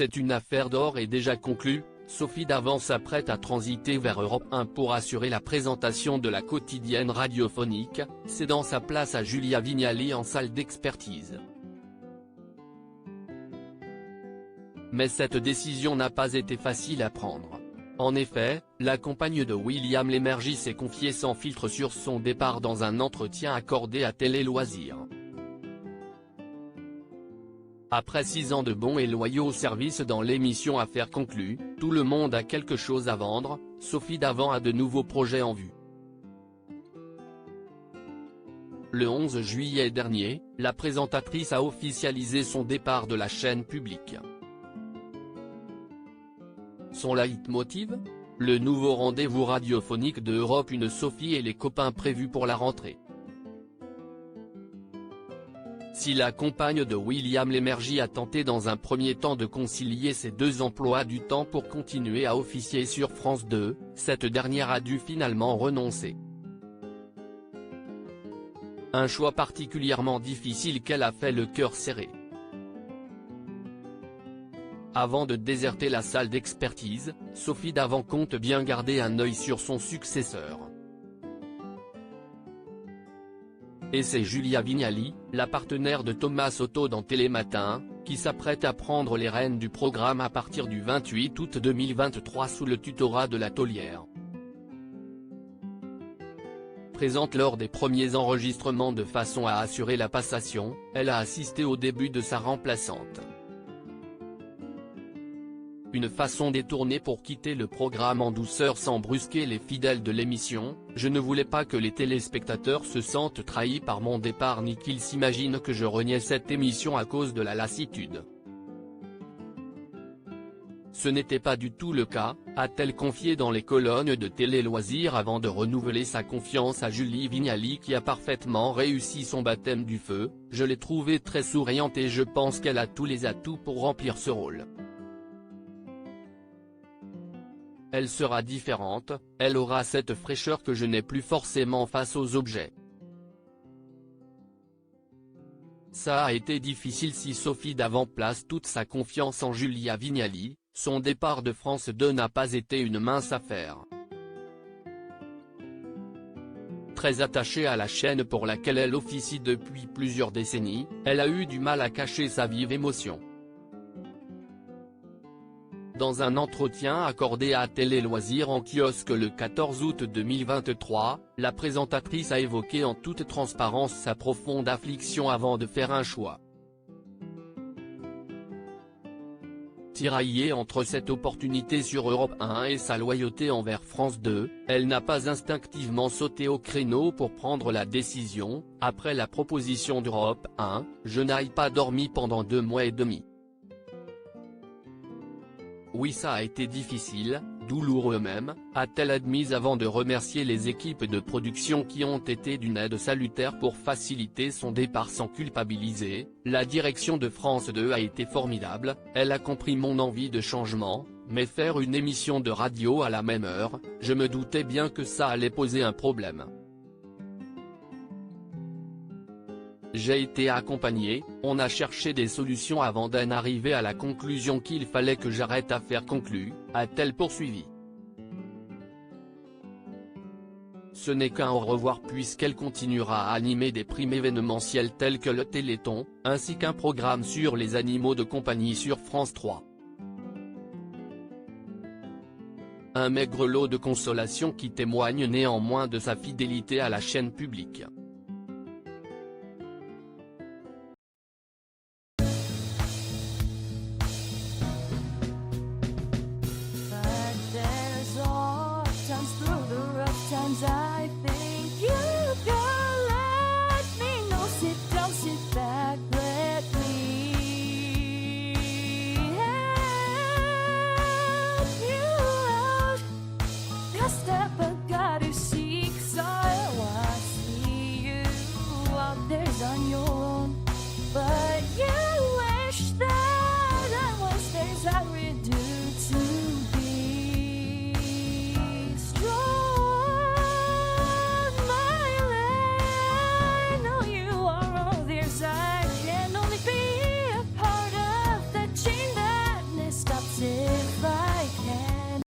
C'est une affaire d'or et déjà conclue. Sophie Davant s'apprête à transiter vers Europe 1 pour assurer la présentation de la quotidienne radiophonique, cédant sa place à Julia Vignali en salle d'expertise. Mais cette décision n'a pas été facile à prendre. En effet, la compagne de William Lémergie s'est confiée sans filtre sur son départ dans un entretien accordé à Télé Loisirs. Après 6 ans de bons et loyaux services dans l'émission Affaires conclues, tout le monde a quelque chose à vendre, Sophie Davant a de nouveaux projets en vue. Le 11 juillet dernier, la présentatrice a officialisé son départ de la chaîne publique. Son leitmotiv ? Le nouveau rendez-vous radiophonique de Europe 1, Sophie et les copains prévus pour la rentrée. Si la compagne de William Lémergie a tenté dans un premier temps de concilier ses 2 emplois du temps pour continuer à officier sur France 2, cette dernière a dû finalement renoncer. Un choix particulièrement difficile qu'elle a fait le cœur serré. Avant de déserter la salle d'expertise, Sophie Davant compte bien garder un œil sur son successeur. Et c'est Julia Vignali, la partenaire de Thomas Soto dans Télématin, qui s'apprête à prendre les rênes du programme à partir du 28 août 2023 sous le tutorat de la taulière. Présente lors des premiers enregistrements de façon à assurer la passation, elle a assisté au début de sa remplaçante. Une façon détournée pour quitter le programme en douceur sans brusquer les fidèles de l'émission. Je ne voulais pas que les téléspectateurs se sentent trahis par mon départ ni qu'ils s'imaginent que je reniais cette émission à cause de la lassitude. Ce n'était pas du tout le cas, a-t-elle confié dans les colonnes de Télé Loisirs avant de renouveler sa confiance à Julie Vignali qui a parfaitement réussi son baptême du feu. Je l'ai trouvée très souriante et je pense qu'elle a tous les atouts pour remplir ce rôle. Elle sera différente, elle aura cette fraîcheur que je n'ai plus forcément face aux objets. Ça a été difficile si Sophie Davant place toute sa confiance en Julia Vignali, son départ de France 2 n'a pas été une mince affaire. Très attachée à la chaîne pour laquelle elle officie depuis plusieurs décennies, elle a eu du mal à cacher sa vive émotion. Dans un entretien accordé à Télé Loisirs en kiosque le 14 août 2023, la présentatrice a évoqué en toute transparence sa profonde affliction avant de faire un choix. Tiraillée entre cette opportunité sur Europe 1 et sa loyauté envers France 2, elle n'a pas instinctivement sauté au créneau pour prendre la décision. Après la proposition d'Europe 1, je n'ai pas dormi pendant 2 mois et demi. Oui, ça a été difficile, douloureux même, a-t-elle admise avant de remercier les équipes de production qui ont été d'une aide salutaire pour faciliter son départ sans culpabiliser. La direction de France 2 a été formidable, elle a compris mon envie de changement, mais faire une émission de radio à la même heure, je me doutais bien que ça allait poser un problème. J'ai été accompagné, on a cherché des solutions avant d'en arriver à la conclusion qu'il fallait que j'arrête Affaires conclues, a-t-elle poursuivi. Ce n'est qu'un au revoir puisqu'elle continuera à animer des primes événementielles tels que le Téléthon, ainsi qu'un programme sur les animaux de compagnie sur France 3. Un maigre lot de consolation qui témoigne néanmoins de sa fidélité à la chaîne publique. Sometimes through the rough times I think you got